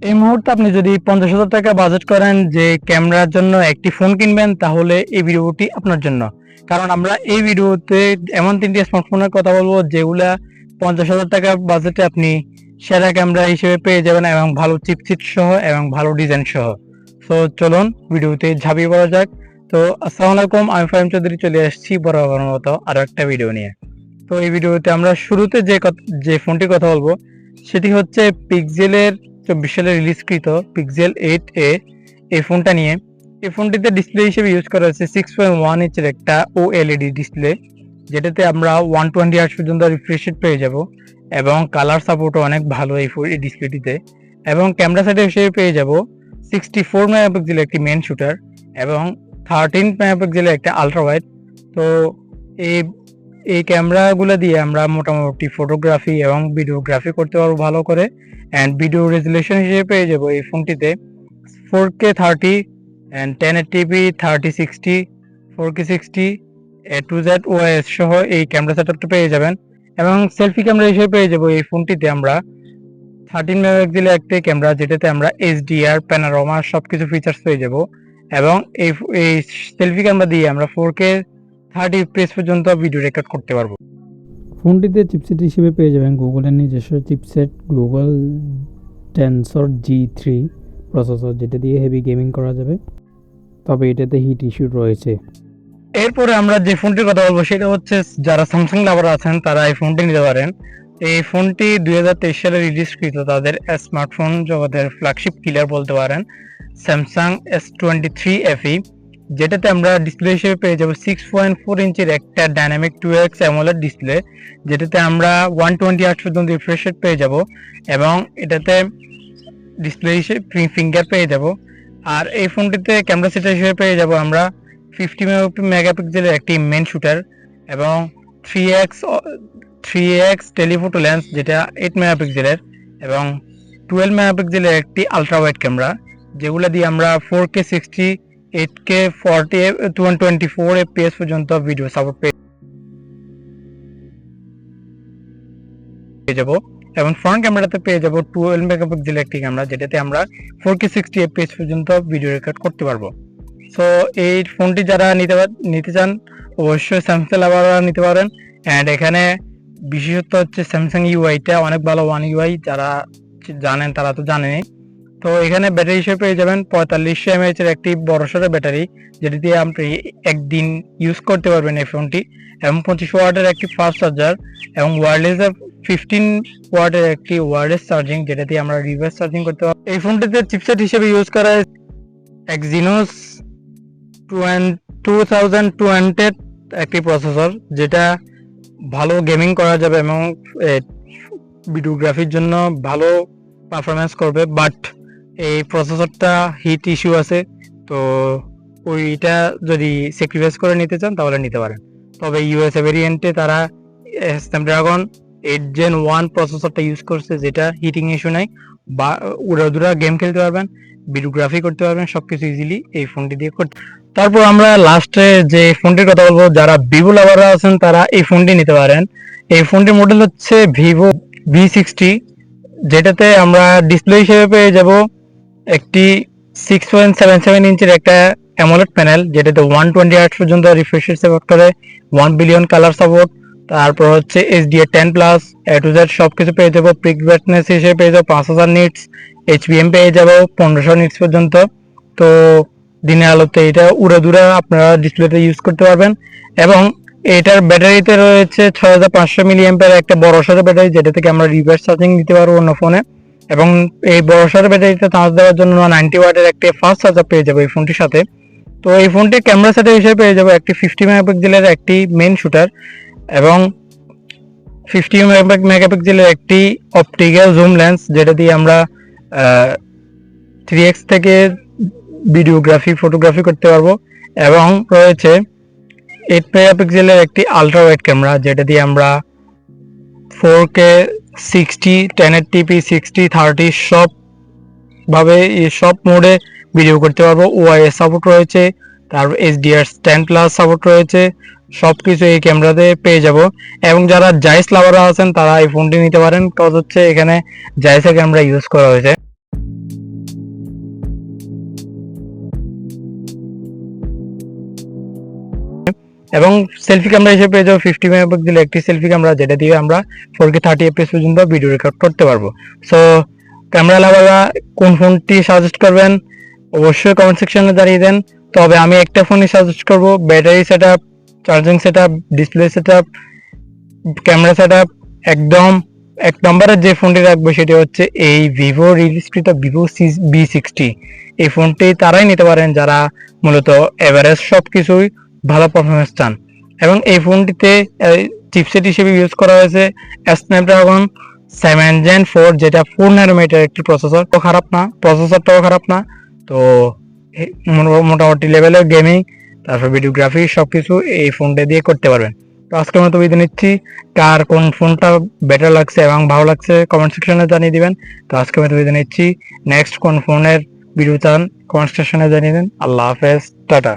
এই মুহূর্তে আপনি যদি 50,000 টাকা বাজেট করেন যে ক্যামেরার জন্য একটি ফোন কিনবেন, তাহলে এই ভিডিওটি আপনার জন্য। কারণ আমরা এই ভিডিওতে এমন 3টি স্মার্টফোনের কথা বলবো যেগুলা 50,000 টাকা বাজেটে আপনি সেরা ক্যামেরা হিসেবে পেয়ে যাবেন এবং ভালো চিপসেট সহ এবং ভালো ডিজাইন সহ। তো চলুন ভিডিওতে ঝাঁপিয়ে পড়া যাক। তো আসসালামু আলাইকুম, আমি ফাহিম চৌধুরী চলে আসছি বরাবরের মতো আরো একটা ভিডিও নিয়ে। তো এই ভিডিওতে আমরা শুরুতে যে ফোনটির কথা বলবো সেটি হচ্ছে পিক্সেলের 24 সালে রিলিজকৃত পিক্সেল 8a এই ফোনটা নিয়ে। এই ফোনটিতে ডিসপ্লে হিসেবে ইউজ করা হয়েছে 6.1 ইঞ্চের একটা ওএলইডি ডিসপ্লে, যেটাতে আমরা 120 হার্টজ পর্যন্ত রিফ্রেশ রেট পেয়ে যাব এবং কালার সাপোর্টও অনেক ভালো এই ডিসপ্লেটিতে। এবং ক্যামেরা সেট হিসেবে পেয়ে যাব 64 মেগাপিক্সেলের একটি মেন শুটার এবং 13 মেগাপিক্সেলের একটা আলট্রা ওয়াইড। তো এই এই ক্যামেরাগুলো দিয়ে আমরা মোটামুটি ফটোগ্রাফি এবং ভিডিওগ্রাফি করতে পারবো ভালো করে। অ্যান্ড ভিডিও রেজুলেশন হিসেবে পেয়ে যাবো এই ফোনটিতে 4K 30 and 1080p 3060 4K 60 A to Z OIS সহ এই ক্যামেরা সেটআপটা পেয়ে যাবেন। এবং সেলফি ক্যামেরা হিসেবে পেয়ে যাবো এই ফোনটিতে আমরা 13 মেগাপিক্সেলের একটি ক্যামেরা, যেটাতে আমরা HDR প্যানোরামা সবকিছু ফিচার্স পেয়ে যাব। এবং এই সেলফি ক্যামেরা দিয়ে আমরা 4K 30 FPS পর্যন্ত ভিডিও রেকর্ড করতে পারবো। ফোনটিতে চিপসেট হিসেবে পেয়ে যাবেন গুগলের নিজস্ব chipset Google tensor G3 processor, যেটা দিয়ে হেভি গেমিং করা যাবে, তবে এটাতে হিট ইস্যু রয়েছে। এরপরে আমরা যে ফোনটির কথা বলবো সেটা হচ্ছে, যারা স্যামসাং লাভার আছেন তারা এই ফোনটি নিতে পারেন। এই ফোনটি 2023 সালে রিলিজকৃত তাদের স্মার্টফোন জগতের ফ্ল্যাগশিপ কিলার বলতে পারেন, স্যামসাং S23 FE, যেটাতে আমরা ডিসপ্লে হিসেবে পেয়ে যাবো 6.4 ইঞ্চির একটা ডাইনামিক 2x অ্যামোলেড ডিসপ্লে, যেটাতে আমরা 120 হার্টজ পর্যন্ত রিফ্রেশ রেট পেয়ে যাব এবং এটাতে ডিসপ্লে হিসেবে ফিঙ্গার পেয়ে যাব। আর এই ফোনটিতে ক্যামেরা সেট হিসেবে পেয়ে যাব আমরা 50 মেগাপিক্সেলের একটি মেন শুটার এবং 3x টেলিফোটো লেন্স, যেটা 8 মেগাপিক্সেলের, এবং 12 মেগাপিক্সেলের একটি আলট্রা ওয়াইড ক্যামেরা, যেগুলো দিয়ে আমরা 4K 60 8K 40 224 FPS পর্যন্ত ভিডিও সাপোর্ট পেয়ে যাব। এবং ফ্রন্ট ক্যামেরাতে পেয়ে যাব 12 মেগাপিক্সেলের একটি ক্যামেরা, যেটাতে আমরা 4K 60 FPS পর্যন্ত ভিডিও রেকর্ড করতে পারবো। সো এই ফোনটি যারা নিতে চান অবশ্যই স্যামসাং লাভাররা নিতে পারেন। অ্যান্ড এখানে বিশেষত্ব হচ্ছে স্যামসাং ইউআইটা অনেক ভালো, ওয়ান ইউআই যারা জানেন তারা তো জানেনই। তো এখানে ব্যাটারি হিসেবে পেয়ে যাবেন 4500 mAh এর একটি বড়সড় ব্যাটারি, যেটি দিয়ে আপনি একদিন ইউজ করতে পারবেন এই ফোনটি, এবং 25 ওয়াটের একটি ফাস্ট চার্জার এবং ওয়্যারলেস 15 ওয়াটের একটি ওয়্যারলেস চার্জিং, যেটা দিয়ে আমরা রিভার্স চার্জিং করতে পারবো। এই ফোনটিতে চিপসেট হিসেবে ইউজ করা হয় Exynos 2200 একটি প্রসেসর, যেটা ভালো গেমিং করা যাবে এবং ভিডিওগ্রাফির জন্য ভালো পারফরমেন্স করবে। বাট এই প্রসেসরটা হিট ইস্যু আছে, তো ওইটা যদি স্যাক্রিফাইস করে নিতে চান তাহলে নিতে পারেন। তবে ইউএসএ ভেরিয়েন্টে তারা স্ন্যাপড্রাগন 8 Gen 1 প্রসেসরটা ইউজ করছে, যেটা হিটিং ইস্যু নাই, বা উড়াদুরা গেম খেলতে পারবেন, ভিডিওগ্রাফি করতে পারবেন, সবকিছু ইজিলি এই ফোনটি দিয়ে করতে। তারপর আমরা লাস্টে যে ফোনটির কথা বলবো, যারা ভিভো লাভাররা আছেন তারা এই ফোনটি নিতে পারেন। এই ফোনটির মডেল হচ্ছে ভিভো V60, যেটাতে আমরা ডিসপ্লে হিসেবে পেয়ে যাব একটি 6.77 ইঞ্চের একটা অ্যামোলেড প্যানেল, যেটাতে 120 হার্টজ পর্যন্ত রিফ্রেশ রেট সাপোর্ট করে, 1 বিলিয়ন কালার সাপোর্ট। তারপর হচ্ছে HDR10+ A to Z সবকিছু পেয়ে যাবো। পিক ব্রাইটনেস হিসেবে পেয়ে যাবো 5000 নিটস, HBM পেয়ে যাবো 1500 নিটস পর্যন্ত। তো দিনের আলোতে এটা উড়াদুরা আপনারা ডিসপ্লেতে ইউজ করতে পারবেন। এবং এটার ব্যাটারিতে রয়েছে 6500 mAh একটা বড়সড় ব্যাটারি, যেটা থেকে আমরা রিভার্স চার্জিং দিতে পারবো অন্য ফোনে। এবং এই বড়সড় ব্যাটারিতে চার্জ দেওয়ার জন্য 90 ওয়াটের একটা ফাস্ট চার্জার পেয়ে যাবো এই ফোনটির সাথে। তো এই ফোনটি ক্যামেরা সেট হিসেবে পেয়ে যাবো একটি 50 মেগাপিক্সেলের একটি মেইন শুটার এবং 50 মেগাপিক্সেলের একটি অপটিক্যাল জুম লেন্স, যেটা দিয়ে আমরা 3x থেকে ভিডিওগ্রাফি ফটোগ্রাফি করতে পারবো। এবং রয়েছে 8 মেগাপিক্সেলের একটি আলট্রা ওয়াইড ক্যামেরা, যেটা দিয়ে আমরা 4K 60 1080p 60 30 সব ভাবে সব মোডে ভিডিও করতে পারবো। ওআইএস সাপোর্ট রয়েছে, তারপর HDR10+ সাপোর্ট রয়েছে, সবকিছু এই ক্যামেরাতে পেয়ে যাব। এবং যারা জাইস লাভাররা আছেন তারা এই ফোনটি নিতে পারেন, কারণ হচ্ছে এখানে জাইসের ক্যামেরা ইউজ করা হয়েছে। এবং সেলফি ক্যামেরা হিসেবে পেয়ে যাবো 50 মেগাপিক্সেল একটি সেলফি ক্যামেরা, যেটা দিয়ে আমরা 4K 30 fps পর্যন্ত ভিডিও রেকর্ড করতে পারবো। সো ক্যামেরা লাভাররা কোন ফোনটি সাজেস্ট করবেন অবশ্যই কমেন্ট সেকশনে জানিয়ে দেন। তবে আমি একটা ফোনই সাজেস্ট করব, battery setup, charging setup, display setup, camera setup একদম এক নম্বরে যে ফোনটি রাখবো সেটি হচ্ছে এই ভিভো রিলিজকৃত ভিভো V60। এই ফোনটি তারাই নিতে পারেন যারা মূলত এভারেজ সবকিছুই ভালো পারফরমেন্স চান। এবং এই ফোনটিতে চিপসেট হিসেবে ইউজ করা হয়েছে স্ন্যাপড্রাগন 7 Gen 4, যেটা 4 ন্যানোমিটার একটি প্রসেসর। তো খারাপ না, প্রসেসরটাও খারাপ না। তো মোটামুটি লেভেলের গেমিং, তারপর ভিডিওগ্রাফি সবকিছু এই ফোনটা দিয়ে করতে পারবেন। তো আজকের মতো বিদায় নিচ্ছি। কার কোন ফোনটা বেটার লাগছে এবং ভালো লাগছে কমেন্ট সেকশনে জানিয়ে দিবেন। তো আজকের মতো বিদায় নিচ্ছি। নেক্সট কোন ফোনের ভিডিও চান কমেন্ট সেকশনে জানিয়ে দিন। আল্লাহ হাফেজ, টাটা।